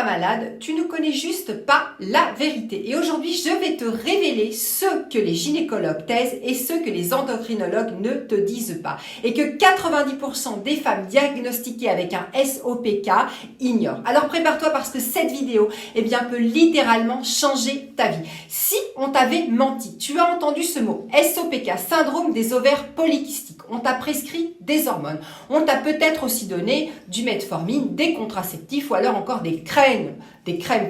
pas malade, tu ne connais juste pas la vérité. Et aujourd'hui, je vais te révéler ce que les gynécologues taisent et ce que les endocrinologues ne te disent pas. Et que 90% des femmes diagnostiquées avec un SOPK ignorent. Alors prépare-toi parce que cette vidéo, peut littéralement changer ta vie. Si on t'avait menti, tu as entendu ce mot, SOPK, syndrome des ovaires polykystiques. On t'a prescrit des hormones. On t'a peut-être aussi donné du metformine, des contraceptifs ou alors encore des crèmes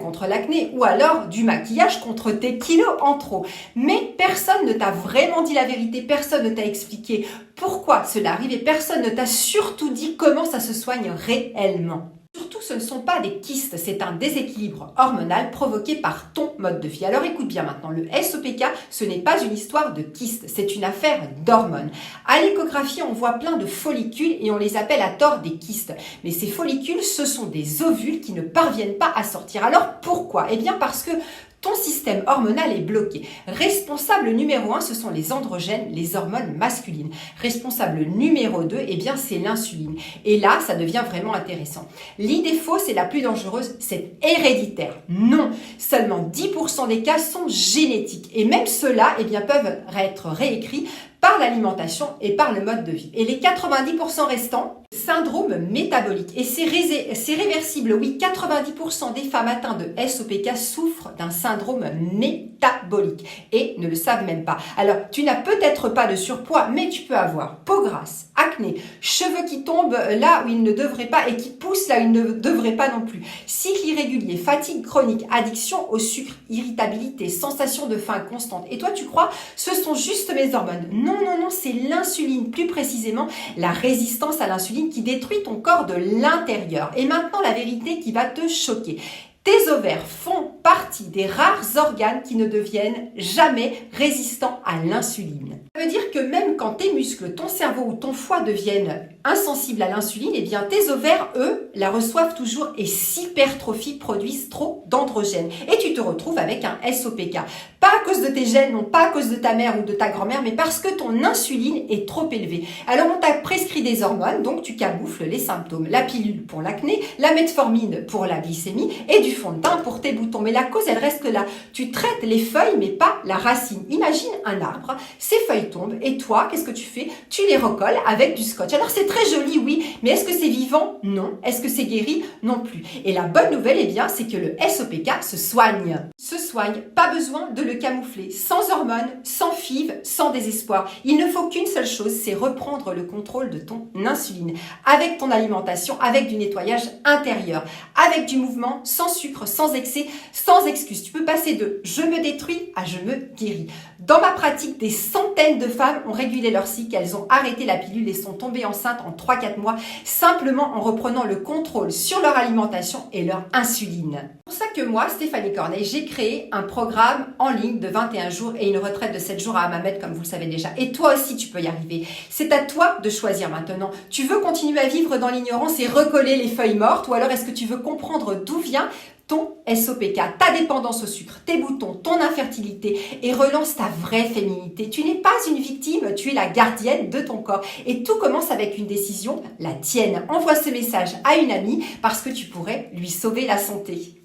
contre l'acné ou alors du maquillage contre tes kilos en trop. Mais personne ne t'a vraiment dit la vérité, personne ne t'a expliqué pourquoi cela arrive et personne ne t'a surtout dit comment ça se soigne réellement. Surtout, ce ne sont pas des kystes, c'est un déséquilibre hormonal provoqué par ton mode de vie. Alors écoute bien maintenant, le SOPK, ce n'est pas une histoire de kystes, c'est une affaire d'hormones. À l'échographie, on voit plein de follicules et on les appelle à tort des kystes. Mais ces follicules, ce sont des ovules qui ne parviennent pas à sortir. Alors pourquoi? Parce que ton système hormonal est bloqué. Responsable numéro 1, ce sont les androgènes, les hormones masculines. Responsable numéro 2, c'est l'insuline. Et là, ça devient vraiment intéressant. L'idée fausse et la plus dangereuse, c'est héréditaire. Non, seulement 10% des cas sont génétiques. Et même ceux-là, peuvent être réécrits par l'alimentation et par le mode de vie. Et les 90% restants, syndrome métabolique. Et c'est réversible, oui, 90% des femmes atteintes de SOPK souffrent d'un syndrome métabolique et ne le savent même pas. Alors, tu n'as peut-être pas de surpoids, mais tu peux avoir peau grasse, acné, cheveux qui tombent là où ils ne devraient pas et qui poussent là où ils ne devraient pas non plus, cycle irrégulier, fatigue chronique, addiction au sucre, irritabilité, sensation de faim constante. Et toi, tu crois, ce sont juste mes hormones? Non, c'est l'insuline, plus précisément la résistance à l'insuline qui détruit ton corps de l'intérieur. Et maintenant, la vérité qui va te choquer. Tes ovaires font partie des rares organes qui ne deviennent jamais résistants à l'insuline. Ça veut dire que même quand tes muscles, ton cerveau ou ton foie deviennent insensibles à l'insuline, tes ovaires, eux, la reçoivent toujours et s'hypertrophient, produisent trop d'androgènes. Et tu te retrouves avec un SOPK. Pas à cause de tes gènes, non pas à cause de ta mère ou de ta grand-mère, mais parce que ton insuline est trop élevée. Alors on t'a prescrit des hormones, donc tu camoufles les symptômes. La pilule pour l'acné, la metformine pour la glycémie et du fond de teint pour tes boutons. Mais la cause, elle reste là. Tu traites les feuilles, mais pas la racine. Imagine un arbre, ses feuilles tombent et toi, qu'est-ce que tu fais? Tu les recolles avec du scotch. Alors c'est très joli, oui, mais est-ce que c'est vivant? Non. Est-ce que c'est guéri? Non plus. Et la bonne nouvelle, c'est que le SOPK se soigne. Pas besoin de le camoufler, sans hormones, sans FIV, sans désespoir. Il ne faut qu'une seule chose, c'est reprendre le contrôle de ton insuline, avec ton alimentation, avec du nettoyage intérieur, avec du mouvement, sans sucre, sans excès, sans excuse. Tu peux passer de « je me détruis » à « je me guéris ». Dans ma pratique, des centaines de femmes ont régulé leur cycle, elles ont arrêté la pilule et sont tombées enceintes en 3-4 mois, simplement en reprenant le contrôle sur leur alimentation et leur insuline. C'est pour ça que moi, Stéphanie Corneille, j'ai créé un programme en ligne de 21 jours et une retraite de 7 jours à Hammamet, comme vous le savez déjà. Et toi aussi, tu peux y arriver. C'est à toi de choisir maintenant. Tu veux continuer à vivre dans l'ignorance et recoller les feuilles mortes, ou alors est-ce que tu veux comprendre d'où vient ton SOPK, ta dépendance au sucre, tes boutons, ton infertilité et relance ta vraie féminité. Tu n'es pas une victime, tu es la gardienne de ton corps. Et tout commence avec une décision, la tienne. Envoie ce message à une amie parce que tu pourrais lui sauver la santé.